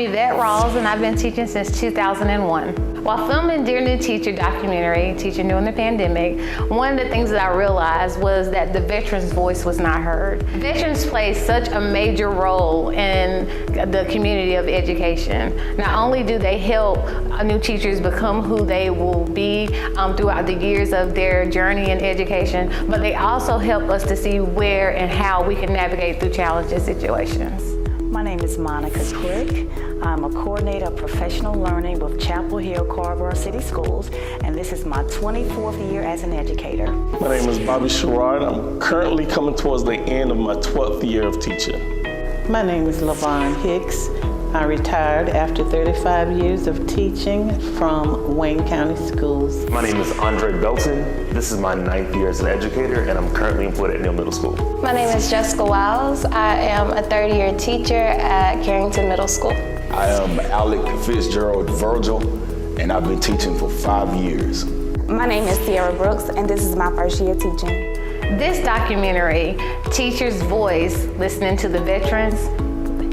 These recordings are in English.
Evette Rawls, and I've been teaching since 2001. While filming Dear New Teacher documentary, Teaching During the Pandemic, one of the things that I realized was that the veterans' voice was not heard. Veterans play such a major role in the community of education. Not only do they help new teachers become who they will be throughout the years of their journey in education, but they also help us to see where and how we can navigate through challenging situations. My name is Monica Quick. I'm a coordinator of professional learning with Chapel Hill Carrboro City Schools, and this is my 24th year as an educator. My name is Sherard. I'm currently coming towards the end of my 12th year of teaching. My name is LaVone Hicks. I retired after 35 years of teaching from Wayne County Schools. My name is Belton. This is my 9th year as an educator, and I'm currently employed at Neal Middle School. My name is Jessica Wiles. I am a 3rd-year teacher at Carrington Middle School. I am Alec, Fitzgerald, Virgil, and I've been teaching for 5 years. My name is Sierra Brooks, and this is my 1st year teaching. This documentary, Teacher's Voice, listening to the veterans,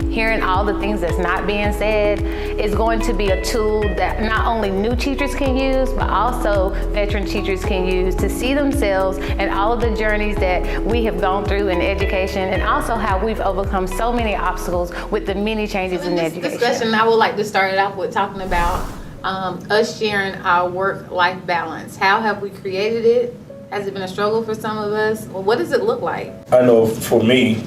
hearing all the things that's not being said, is going to be a tool that not only new teachers can use, but also veteran teachers can use to see themselves and all of the journeys that we have gone through in education, and also how we've overcome so many obstacles with the many changes in education. Discussion, I would like to start it off with talking about us sharing our work-life balance. How have we created it? Has it been a struggle for some of us? Well, what does it look like? I know for me,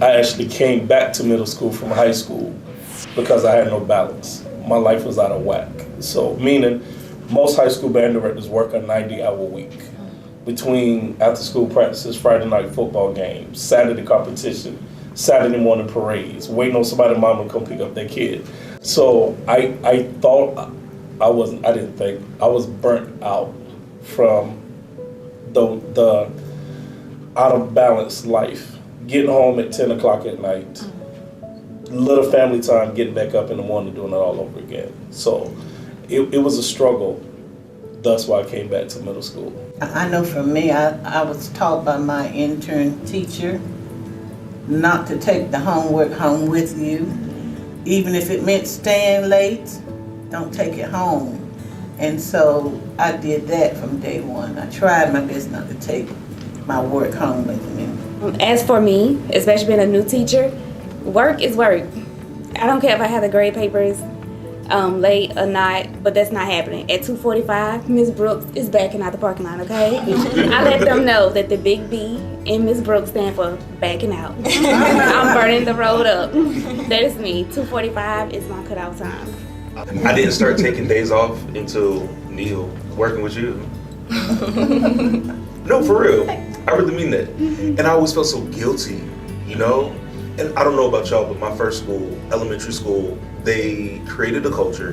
I actually came back to middle school from high school because I had no balance. My life was out of whack. So meaning most high school band directors work a 90-hour week between after school practices, Friday night football games, Saturday competition, Saturday morning parades, waiting on somebody's mama to come pick up their kid. So I thought I was burnt out from the out of balance life. Getting home at 10 o'clock at night, little family time, getting back up in the morning, doing it all over again. So it was a struggle. That's why I came back to middle school. I know for me, I was taught by my intern teacher not to take the homework home with you. Even if it meant staying late, don't take it home. And so I did that from day one. I tried my best not to take my work home with me. As for me, especially being a new teacher, work is work. I don't care if I have the grade papers late or not, but that's not happening. At 2:45, Ms. Brooks is backing out the parking lot, okay? I let them know that the big B in Ms. Brooks stand for backing out. I'm burning the road up. That is me. 2:45 is my cutoff time. I didn't start taking days off until Neal working with you. No, for real. I really mean that. And I always felt so guilty, you know? And I don't know about y'all, but my first school, elementary school, they created a culture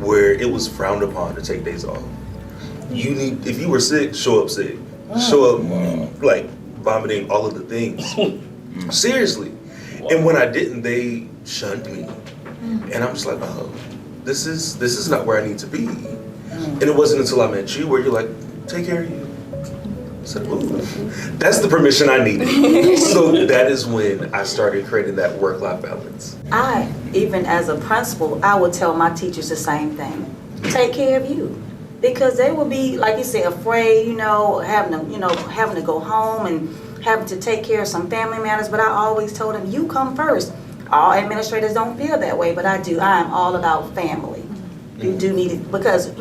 where it was frowned upon to take days off. If you were sick, show up sick. Show up like vomiting, all of the things. Seriously. And when I didn't, they shunned me. And I'm just like, oh, this is not where I need to be. And it wasn't until I met you where you're like, take care of you. I said, ooh, that's the permission I needed. So that is when I started creating that work-life balance. Even as a principal, I would tell my teachers the same thing. Take care of you. Because they will be, like you said, afraid, having to go home and having to take care of some family matters. But I always told them, you come first. All administrators don't feel that way, but I do. I am all about family. You do need it because,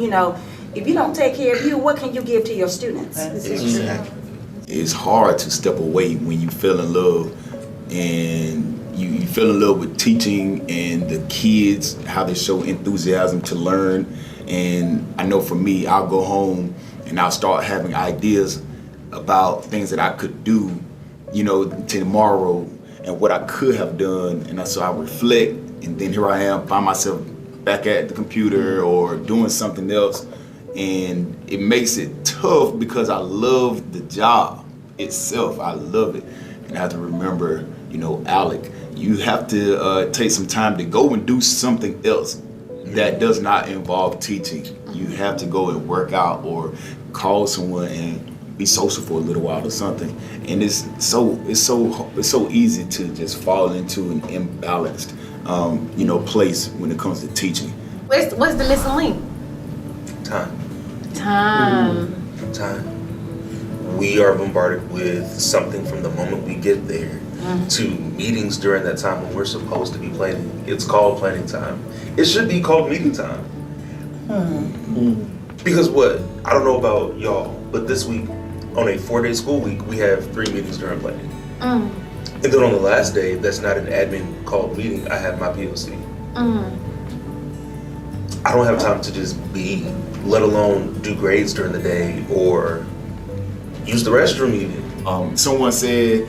if you don't take care of you, what can you give to your students? Exactly. It's hard to step away when you fell in love and you fell in love with teaching and the kids, how they show enthusiasm to learn. And I know for me, I'll go home and I'll start having ideas about things that I could do, tomorrow and what I could have done. And so I reflect, and then here I am, find myself back at the computer or doing something else. And it makes it tough because I love the job itself. I love it. And I have to remember, Alec, you have to take some time to go and do something else that does not involve teaching. You have to go and work out or call someone and be social for a little while or something. And it's so easy to just fall into an imbalanced place when it comes to teaching. What's the missing link? Time. We are bombarded with something from the moment we get there to meetings during that time when we're supposed to be planning. It's called planning time. It should be called meeting time. Because I don't know about y'all, but this week, on a 4-day school week, we have 3 meetings during planning. And then on the last day, that's not an admin called meeting, I have my POC. I don't have time to just be, let alone do grades during the day or use the restroom even. Someone said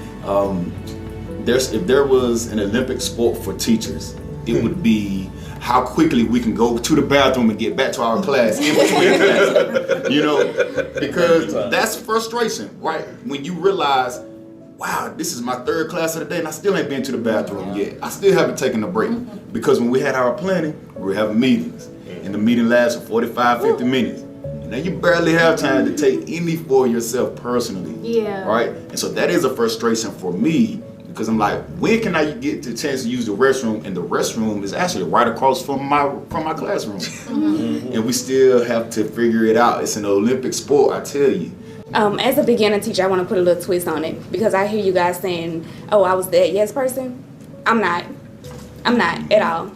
if there was an Olympic sport for teachers, it would be how quickly we can go to the bathroom and get back to our class in between classes. Because that's frustration, right? When you realize, wow, this is my 3rd class of the day and I still ain't been to the bathroom yet. I still haven't taken a break. Because when we had our planning, we were having meetings. And the meeting lasts for 45, 50 minutes. Now you barely have time to take any for yourself personally. Yeah. Right? And so that is a frustration for me because I'm like, when can I get the chance to use the restroom? And the restroom is actually right across from my classroom. And we still have to figure it out. It's an Olympic sport, I tell you. As a beginner teacher, I want to put a little twist on it because I hear you guys saying, oh, I was that yes person. I'm not at all.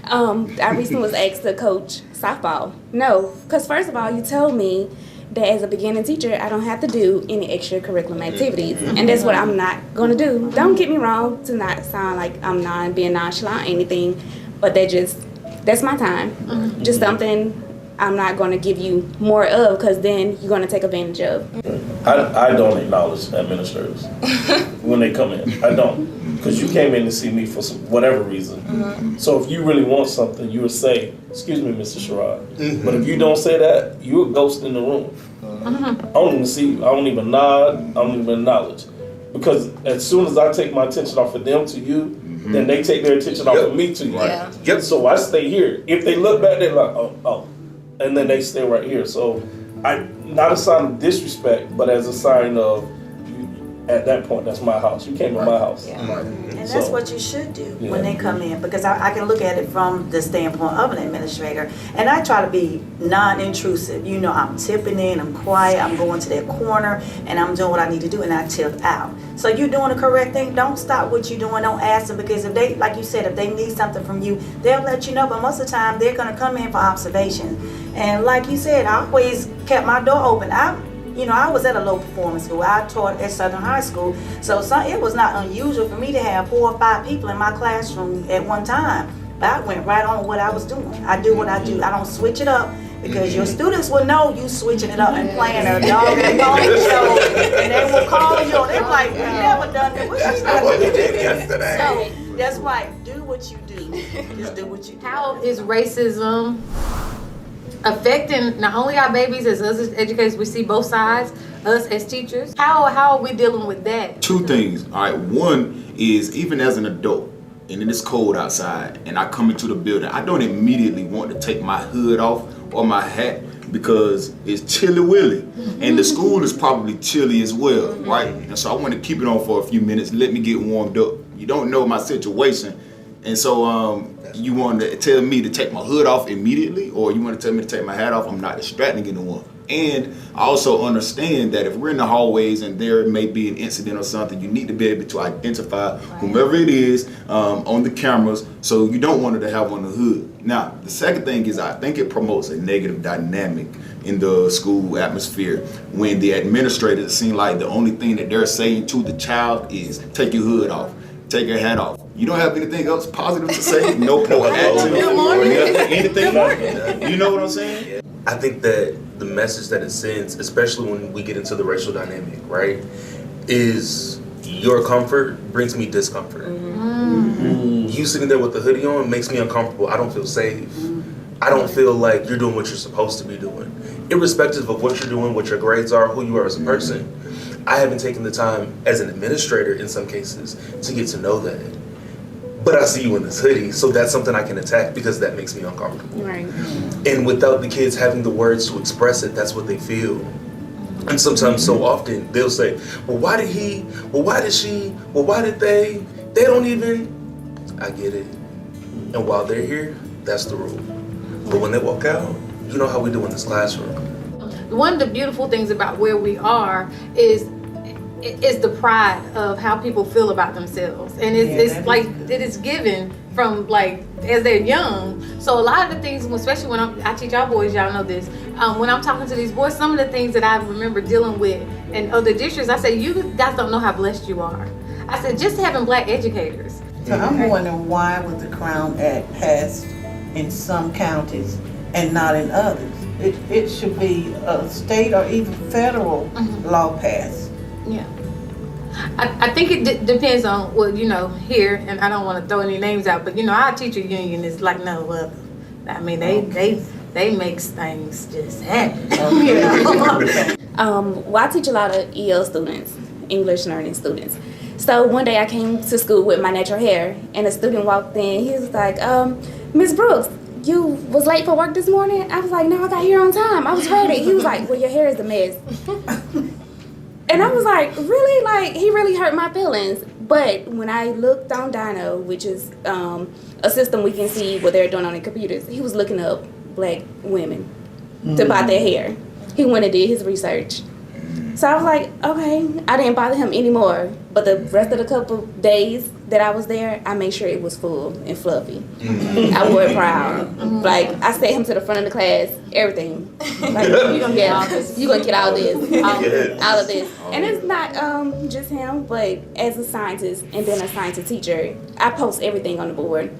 I recently was asked to coach softball. No, because first of all, you told me that as a beginning teacher, I don't have to do any extracurricular activities, and that's what I'm not going to do. Don't get me wrong, to not sound like I'm not being nonchalant or anything, but that's my time. Just something I'm not going to give you more of because then you're going to take advantage of. I don't acknowledge administrators when they come in. I don't. Because you came in to see me for whatever reason. So if you really want something, you would say, excuse me, Mr. Sherard. But if you don't say that, you're a ghost in the room. I don't even see you. I don't even nod. I don't even acknowledge. Because as soon as I take my attention off of them to you, then they take their attention off of me to you. So I stay here. If they look back, they're like, oh. And then they stay right here. So not a sign of disrespect, but as a sign of, at that point, that's my house. You came to my house. And that's what you should do when they come in, because I can look at it from the standpoint of an administrator, and I try to be non-intrusive. I'm tipping in, I'm quiet, I'm going to that corner, and I'm doing what I need to do, and I tip out. So you're doing the correct thing. Don't stop what you're doing. Don't ask them, because if they, like you said, if they need something from you, they'll let you know. But most of the time, they're going to come in for observation. And like you said, I always kept my door open. I was at a low performance school. I taught at Southern High School. So it was not unusual for me to have 4 or 5 people in my classroom at one time. But I went right on what I was doing. I do what I do. I don't switch it up, because your students will know you switching it up and playing a dog and pony show, and they will call you. They're like, we never done that. That's not what we did yesterday. So that's right. Do what you do. Just do what you do. How is racism affecting not only our babies as us as educators? We see both sides, us as teachers. How are we dealing with that? 2 things. All right, one is, even as an adult, and it is cold outside, and I come into the building, I don't immediately want to take my hood off or my hat because it's chilly willy, and the school is probably chilly as well, right? And so I want to keep it on for a few minutes, let me get warmed up. You don't know my situation, and so you want to tell me to take my hood off immediately, or you want to tell me to take my hat off? I'm not distracting anyone. And I also understand that if we're in the hallways and there may be an incident or something, you need to be able to identify whomever it is on the cameras, so you don't want her to have on the hood. Now, the second thing is, I think it promotes a negative dynamic in the school atmosphere when the administrators seem like the only thing that they're saying to the child is, take your hood off, take your hat off. You don't have anything else positive to say? No poor attitude or anything like that. You know what I'm saying? I think that the message that it sends, especially when we get into the racial dynamic, right, is your comfort brings me discomfort. You sitting there with the hoodie on makes me uncomfortable. I don't feel safe. I don't feel like you're doing what you're supposed to be doing. Irrespective of what you're doing, what your grades are, who you are as a person, I haven't taken the time as an administrator in some cases to get to know that. But I see you in this hoodie, so that's something I can attack because that makes me uncomfortable. Right. And without the kids having the words to express it, that's what they feel. And sometimes, so often, they'll say, well, why did he? Well, why did she? Well, why did they? They don't even. I get it. And while they're here, that's the rule. But when they walk out, you know how we do in this classroom. One of the beautiful things about where we are is the pride of how people feel about themselves, and it's like it is given from like as they're young. So a lot of the things, especially when I teach our boys, y'all know this. When I'm talking to these boys, some of the things that I remember dealing with in other districts, I say, you guys don't know how blessed you are. I said, just having black educators. So I'm wondering why was the Crown Act passed in some counties and not in others? It should be a state or even federal law passed. Yeah. I think it depends on, well, you know, here, and I don't want to throw any names out, but you know, our teacher union is like no other. I mean, they make things just happen. You know? Well, I teach a lot of EL students, English learning students. So one day I came to school with my natural hair, and a student walked in. He was like, Miss Brooks, you was late for work this morning? I was like, no, I got here on time. I was ready. He was like, well, your hair is a mess. And I was like, really? Like, he really hurt my feelings. But when I looked on Dino, which is a system we can see what they're doing on the computers, he was looking up black women to buy their hair. He went and did his research. So I was like, okay, I didn't bother him anymore. But the rest of the couple days that I was there, I made sure it was full and fluffy. I wore it proud. Like, I sent him to the front of the class, everything. Like, you're gonna get all this. You're gonna get all this. All of this. And it's not just him, but as a scientist and then assigned to teacher, I post everything on the board.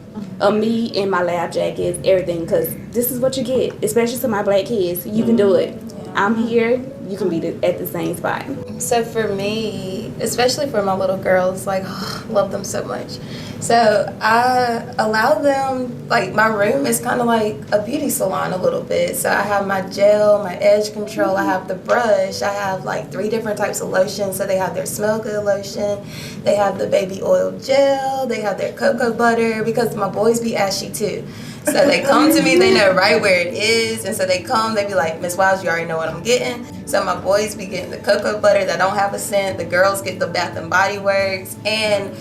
Me in my lab jackets, everything, because this is what you get, especially to my black kids. You can do it. I'm here, you can be at the same spot. So for me, especially for my little girls, like, love them so much. So I allow them, like, my room is kind of like a beauty salon a little bit. So I have my gel, my edge control, I have the brush, I have like 3 different types of lotion. So they have their smell good lotion, they have the baby oil gel, they have their cocoa butter, because my boys be ashy too. So they come to me, they know right where it is, and so they come, they be like, Miss Wiles, you already know what I'm getting. So my boys be getting the cocoa butter that don't have a scent, the girls get the Bath and Body Works, and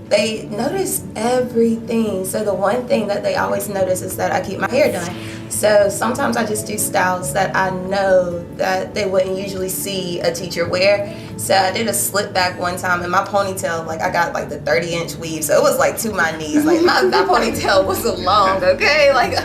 they notice everything. So the one thing that they always notice is that I keep my hair done. So sometimes I just do styles that I know that they wouldn't usually see a teacher wear. So I did a slip back one time, and my ponytail, like, I got like the 30-inch weave, so it was like to my knees. Like, that ponytail was long, okay? Like,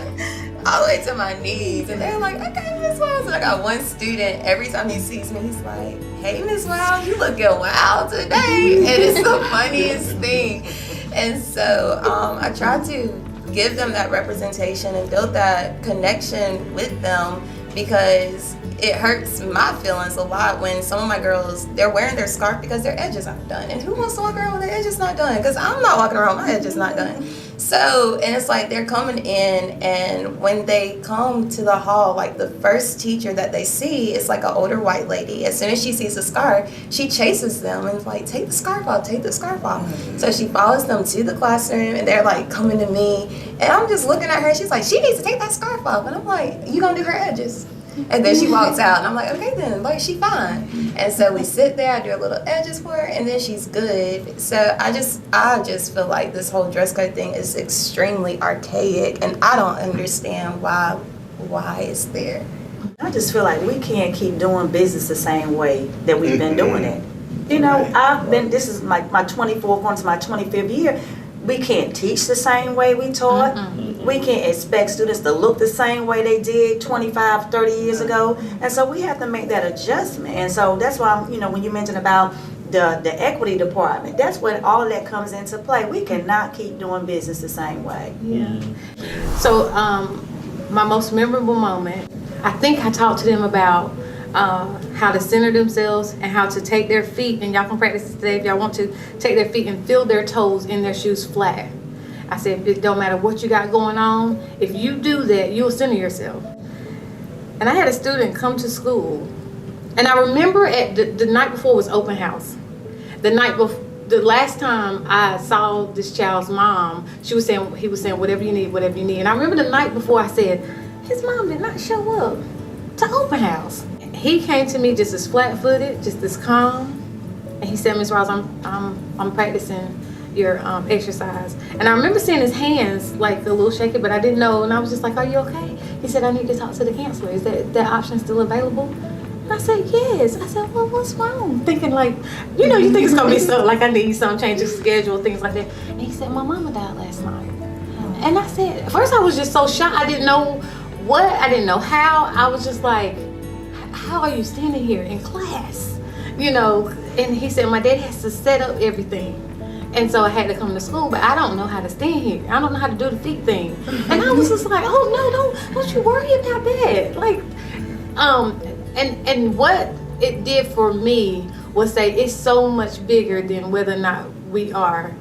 all the way to my knees. And they're like, okay, Miss Wiles. And I got one student, every time he sees me, he's like, hey, Miss Wiles, you looking wild today. And it's the funniest thing. And so I try to give them that representation and build that connection with them, because it hurts my feelings a lot when some of my girls, they're wearing their scarf because their edges aren't done. And who wants to walk around with their edges not done? Because I'm not walking around with my edges not done. So, and it's like they're coming in, and when they come to the hall, like the first teacher that they see is like an older white lady. As soon as she sees the scarf, she chases them and is like, take the scarf off, take the scarf off. So she follows them to the classroom, and they're like coming to me, and I'm just looking at her. She's like, she needs to take that scarf off. And I'm like, you gonna do her edges? And then she walks out, and I'm like, okay then, like, she fine. And so we sit there, I do a little edges for her, and then she's good. So I just feel like this whole dress code thing is extremely archaic, and I don't understand why it's there. I just feel like we can't keep doing business the same way that we've been doing it. You know, this is my 24th, going to my 25th year. We can't teach the same way we taught. We can't expect students to look the same way they did 25, 30 years ago. And so we have to make that adjustment. And so that's why, you know, when you mentioned about the equity department, that's when all of that comes into play. We cannot keep doing business the same way. Yeah. So my most memorable moment, I think I talked to them about how to center themselves and how to take their feet, and y'all can practice this today if y'all want to, take their feet and feel their toes in their shoes flat. I said, it don't matter what you got going on, if you do that, you'll center yourself. And I had a student come to school, and I remember at the night before was open house. The last time I saw this child's mom, he was saying, whatever you need. And I remember the night before I said, his mom did not show up to open house. He came to me just as flat-footed, just as calm, and he said, Ms. Rawls, I'm practicing your exercise. And I remember seeing his hands like a little shaky, but I didn't know, and I was just like, are you okay? He said, I need to talk to the counselor. Is that option still available? And I said, yes. I said, well, what's wrong? Thinking like, you know, you think it's gonna be something like I need some change of schedule, things like that. And he said, my mama died last night. And I said, at first I was just so shocked. I didn't know what, I didn't know how. I was just like, how are you standing here in class? You know, and he said, my dad has to set up everything. And so I had to come to school, but I don't know how to stand here. I don't know how to do the feet thing. And I was just like, oh no, don't you worry about that. Like, and what it did for me was say it's so much bigger than whether or not we are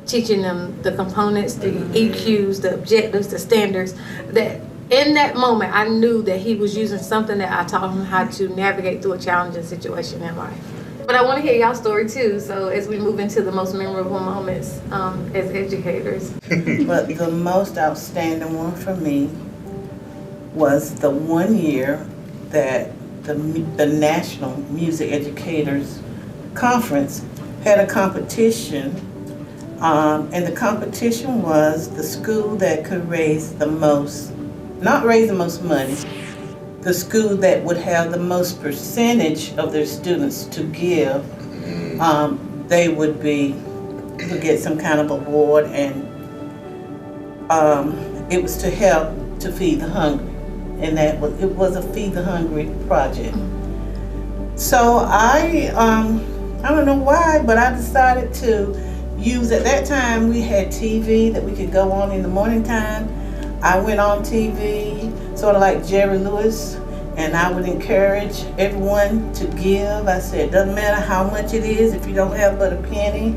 teaching them the components, the EQs, the objectives, the standards. That in that moment, I knew that he was using something that I taught him how to navigate through a challenging situation in life. But I want to hear y'all's story too, so as we move into the most memorable moments as educators. But the most outstanding one for me was the 1 year that the National Music Educators Conference had a competition, and the competition was the school that could not raise the most money, the school that would have the most percentage of their students to give, they would get some kind of award, and it was to help to feed the hungry, and it was a Feed the Hungry project. So I don't know why, but I decided to use, at that time we had TV that we could go on in the morning time. I went on TV, sort of like Jerry Lewis, and I would encourage everyone to give. I said, doesn't matter how much it is if you don't have but a penny.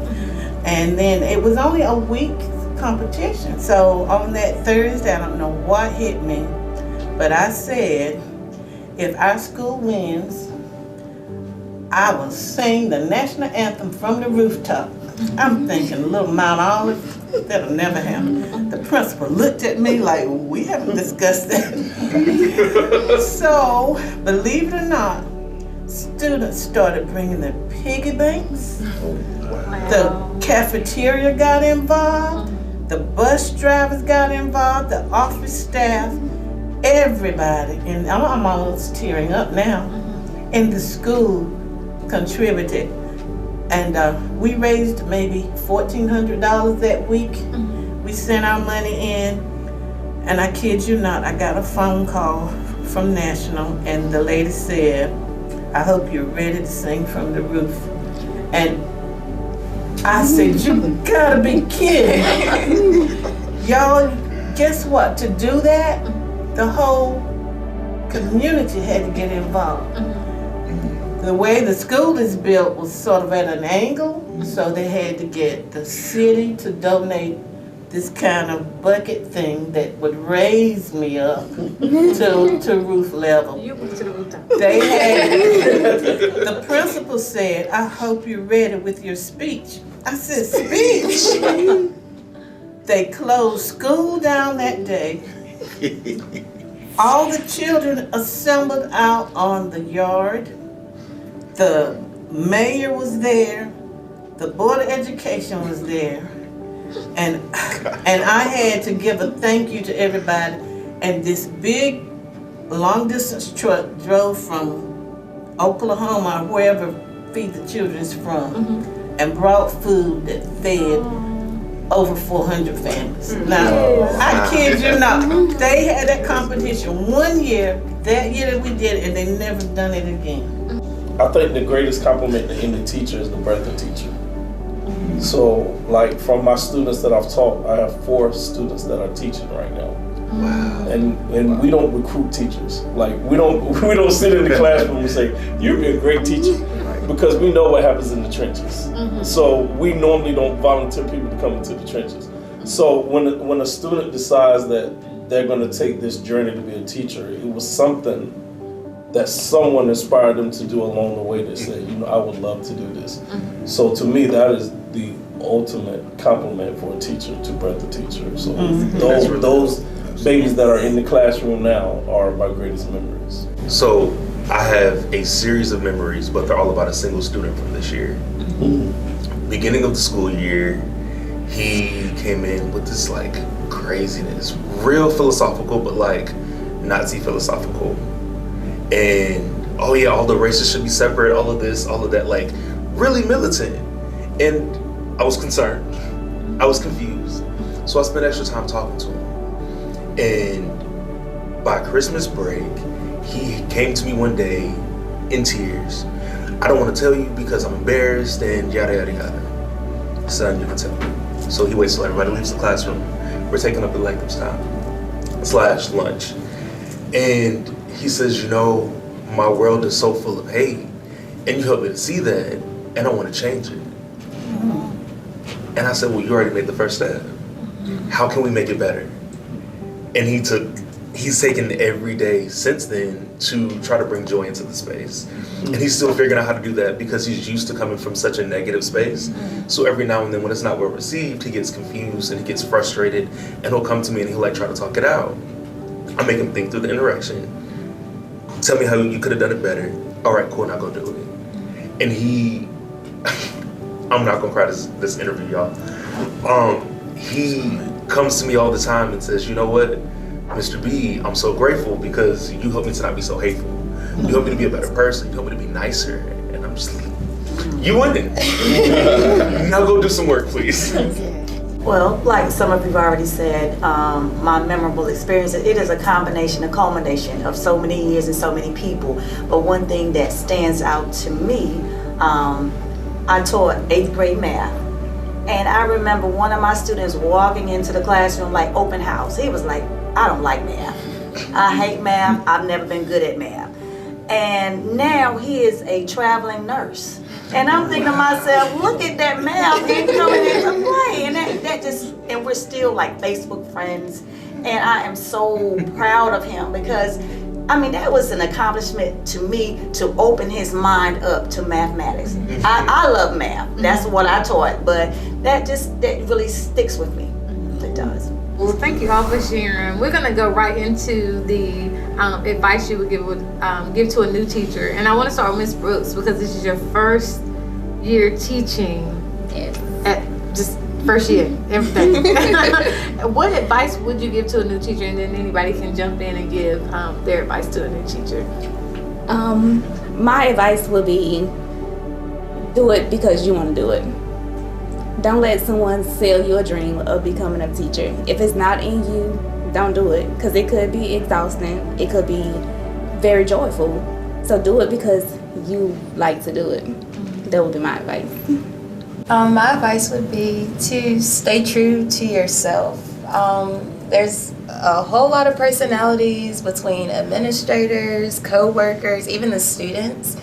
And then it was only a week competition. So on that Thursday, I don't know what hit me, but I said, if our school wins, I will sing the national anthem from the rooftop. I'm thinking, little Mount Olive, that'll never happen. The principal looked at me like, we haven't discussed that. So, believe it or not, students started bringing their piggy banks. The cafeteria got involved. The bus drivers got involved. The office staff, everybody. And I'm almost tearing up now. And the school contributed. And we raised maybe $1,400 that week. We sent our money in, and I kid you not, I got a phone call from National, and the lady said, I hope you're ready to sing from the roof. And I said, you gotta be kidding. Y'all, guess what? To do that, the whole community had to get involved. The way the school is built was sort of at an angle, so they had to get the city to donate this kind of bucket thing that would raise me up to roof level. You went to the rooftop. They had, the principal said, I hope you're ready with your speech. I said, speech? They closed school down that day. All the children assembled out on the yard. The mayor was there, the Board of Education was there, and I had to give a thank you to everybody. And this big, long distance truck drove from Oklahoma, or wherever Feed the Children's from, and brought food that fed over 400 families. Now, I kid you not, they had that competition 1 year, that year that we did it, and they never done it again. I think the greatest compliment to any teacher is the birth of teacher. So, like, from my students that I've taught, I have 4 students that are teaching right now. Wow. And we don't recruit teachers. Like, we don't sit in the classroom and say, you'd be a great teacher, because we know what happens in the trenches. So we normally don't volunteer people to come into the trenches. So when a student decides that they're going to take this journey to be a teacher, it was something that someone inspired them to do along the way that said, I would love to do this. So to me, that is the ultimate compliment for a teacher, to birth a teacher. So those babies that are in the classroom now are my greatest memories. So I have a series of memories, but they're all about a single student from this year. Beginning of the school year, he came in with this like craziness, real philosophical, but like Nazi philosophical. And oh yeah, all the races should be separate, all of this, all of that, like really militant. And I was concerned, I was confused. So I spent extra time talking to him. And by Christmas break, he came to me one day in tears. I don't want to tell you because I'm embarrassed and yada yada yada. Son, you can tell me. So he waits till everybody leaves the classroom. We're taking up electives time / lunch. And he says, you know, my world is so full of hate, and you helped me to see that, and I want to change it. And I said, well, you already made the first step. How can we make it better? And he's taken every day since then to try to bring joy into the space. And he's still figuring out how to do that because he's used to coming from such a negative space. So every now and then when it's not well received, he gets confused and he gets frustrated, and he'll come to me and he'll like try to talk it out. I make him think through the interaction. Tell me how you could have done it better. All right, cool, now go do it. And he, I'm not gonna cry this interview, y'all. He comes to me all the time and says, you know what, Mr. B, I'm so grateful because you helped me to not be so hateful. You helped me to be a better person. You helped me to be nicer. And I'm just like, you wouldn't. Now go do some work, please. Well, like some of you've already said, my memorable experience, it is a combination, a culmination of so many years and so many people. But one thing that stands out to me, I taught 8th grade math. And I remember one of my students walking into the classroom like open house. He was like, I don't like math. I hate math. I've never been good at math. And now he is a traveling nurse. And I'm thinking to myself, look at that math and coming into play. And that just, and we're still like Facebook friends. And I am so proud of him because, I mean, that was an accomplishment to me to open his mind up to mathematics. I love math. That's what I taught. But that really sticks with me. It does. Well, thank you all for sharing. We're gonna go right into the advice you would give to a new teacher, and I want to start with Ms. Brooks because this is your first year teaching. Yes. At just first year, everything. What advice would you give to a new teacher, and then anybody can jump in and give their advice to a new teacher? My advice would be do it because you want to do it. Don't let someone sell you a dream of becoming a teacher. If it's not in you, don't do it because it could be exhausting. It could be very joyful. So do it because you like to do it. That would be my advice. My advice would be to stay true to yourself. There's a whole lot of personalities between administrators, co-workers, even the students.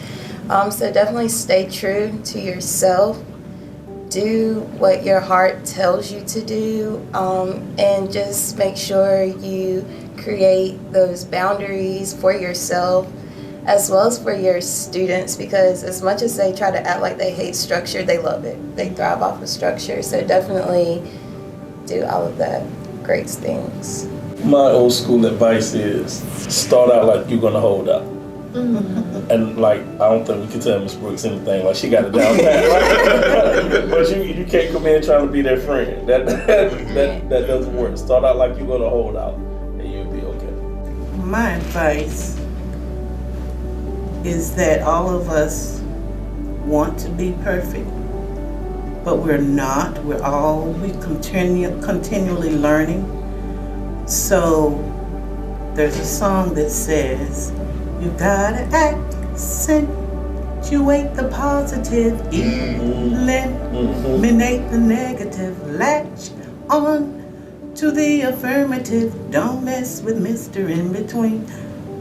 So definitely stay true to yourself. Do what your heart tells you to do, and just make sure you create those boundaries for yourself as well as for your students, because as much as they try to act like they hate structure, they love it. They thrive off of structure. So definitely do all of that great things. My old school advice is start out like you're gonna hold out. And like, I don't think we can tell Ms. Brooks anything, like she got it down pat. But you can't come in trying to be their friend. That doesn't work. Start out like you're gonna hold out and you'll be okay. My advice is that all of us want to be perfect, but we're not. We continually learning. So there's a song that says, you gotta accentuate the positive, eliminate the negative, latch on to the affirmative, don't mess with Mr. In Between.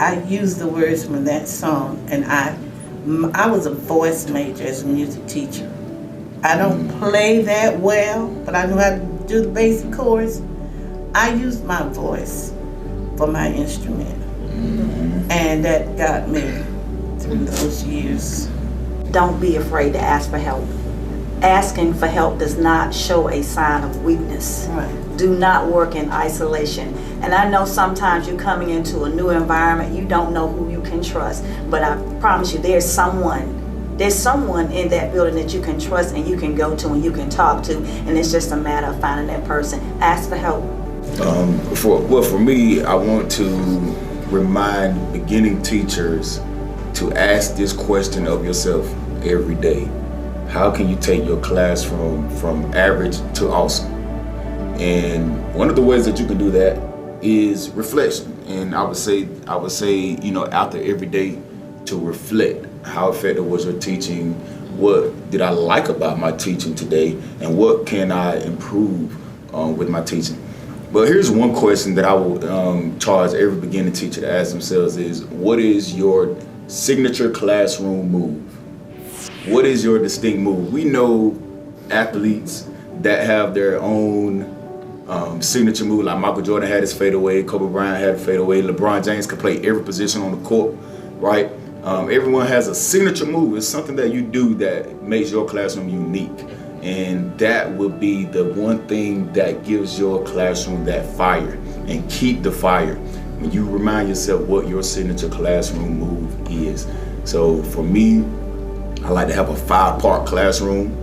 I use the words from that song, and I was a voice major as a music teacher. I don't play that well, but I know how to do the basic chords. I used my voice for my instrument. And that got me through those years. Don't be afraid to ask for help. Asking for help does not show a sign of weakness. Right. Do not work in isolation. And I know sometimes you're coming into a new environment, you don't know who you can trust. But I promise you, there's someone there's someone in that building that you can trust and you can go to and you can talk to, and it's just a matter of finding that person. Ask for help. For me, I want to remind beginning teachers to ask this question of yourself every day. How can you take your classroom from average to awesome? And one of the ways that you can do that is reflection. And I would say, after every day, to reflect. How effective was your teaching? What did I like about my teaching today? And what can I improve with my teaching? But here's one question that I will charge every beginning teacher to ask themselves is, what is your signature classroom move? What is your distinct move? We know athletes that have their own signature move, like Michael Jordan had his fadeaway, Kobe Bryant had a fadeaway, LeBron James could play every position on the court, right? Everyone has a signature move. It's something that you do that makes your classroom unique. And that will be the one thing that gives your classroom that fire. And keep the fire when you remind yourself what your signature classroom move is. So for me, I like to have a 5-part classroom,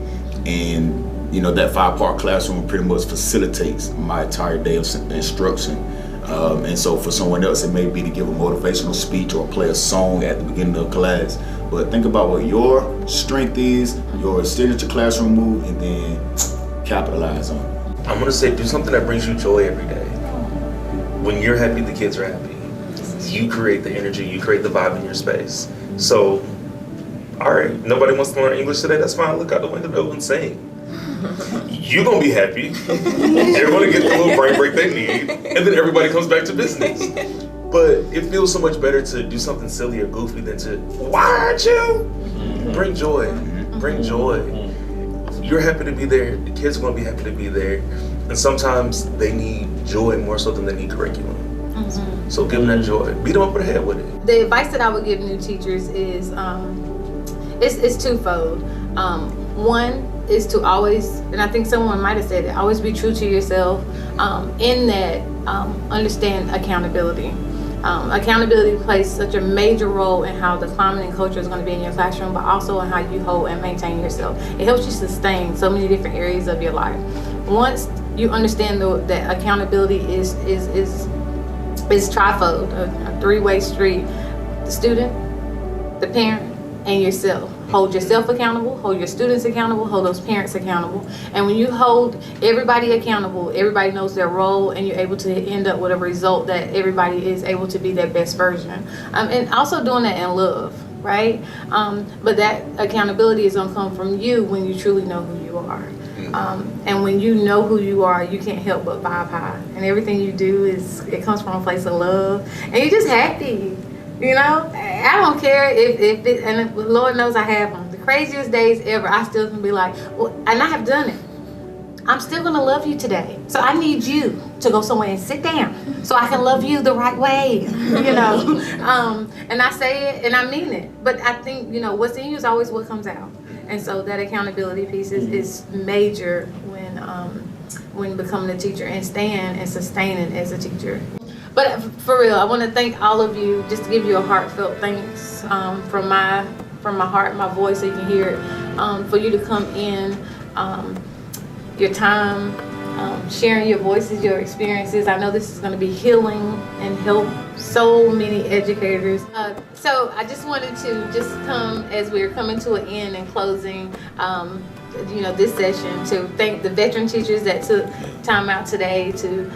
and that 5-part classroom pretty much facilitates my entire day of instruction. And so for someone else, it may be to give a motivational speech or play a song at the beginning of class. But think about what your strength is, your signature classroom move, and then capitalize on it. I'm gonna say, do something that brings you joy every day. When you're happy, the kids are happy. You create the energy, you create the vibe in your space. So, all right, nobody wants to learn English today, that's fine. Look out the window and sing. You're gonna be happy. They're gonna get the little brain break they need, and then everybody comes back to business. But it feels so much better to do something silly or goofy than to, why aren't you? Bring joy. Bring joy. You're happy to be there. The kids are gonna be happy to be there. And sometimes they need joy more so than they need curriculum. So give them that joy. Beat them over the head with it. The advice that I would give new teachers is, it's twofold. One is to always, and I think someone might have said it, always be true to yourself. In that, understand accountability. Accountability plays such a major role in how the climate and culture is going to be in your classroom, but also in how you hold and maintain yourself. It helps you sustain so many different areas of your life. Once you understand that accountability is trifold, a three-way street: the student, the parent, and yourself. Hold yourself accountable, hold your students accountable, hold those parents accountable. And when you hold everybody accountable, everybody knows their role, and you're able to end up with a result that everybody is able to be their best version. And also doing that in love, right? But that accountability is gonna come from you when you truly know who you are. And when you know who you are, you can't help but vibe high. And everything you do it comes from a place of love, and you're just happy. I don't care if it, and Lord knows I have them. The craziest days ever, I still can be like, well, and I have done it. I'm still gonna love you today. So I need you to go somewhere and sit down so I can love you the right way, And I say it and I mean it. But I think, what's in you is always what comes out. And so that accountability piece is major when becoming a teacher and staying and sustaining as a teacher. But for real, I want to thank all of you, just to give you a heartfelt thanks from my heart, my voice, so you can hear it, for you to come in, your time, sharing your voices, your experiences. I know this is going to be healing and help so many educators. So I just wanted to come as we're coming to an end and closing, this session, to thank the veteran teachers that took time out today to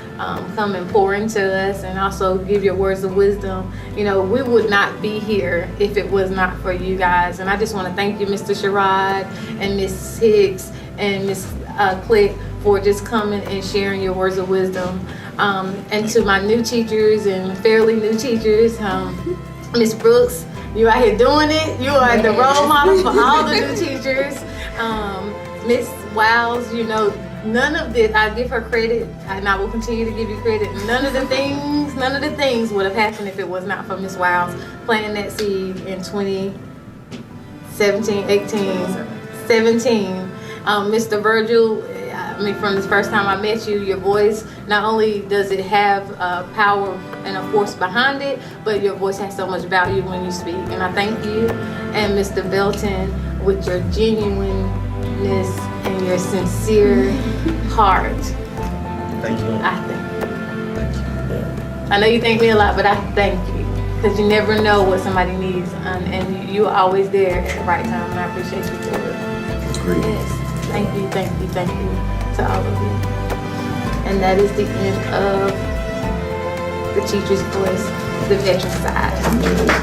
come and pour into us and also give your words of wisdom. We would not be here if it was not for you guys. And I just want to thank you, Mr. Sherard and Miss Hicks and Miss Click, for just coming and sharing your words of wisdom. And to my new teachers and fairly new teachers, Miss Brooks, you out here doing it. You are the role model for all the new teachers. Miss Wiles, none of this, I give her credit, and I will continue to give you credit. None of the things would have happened if it was not for Miss Wiles planting that seed in 2017, 17. Mr. Virgil, from the first time I met you, your voice, not only does it have power and a force behind it, but your voice has so much value when you speak. And I thank you, and Mr. Belton, with your genuineness and your sincere heart. Thank you. I thank you. I know you thank me a lot, but I thank you. Because you never know what somebody needs, and you are always there at the right time, and I appreciate you for it. Great. Yes. Thank you, thank you, thank you to all of you. And that is the end of the Teacher's Voice, the veteran side.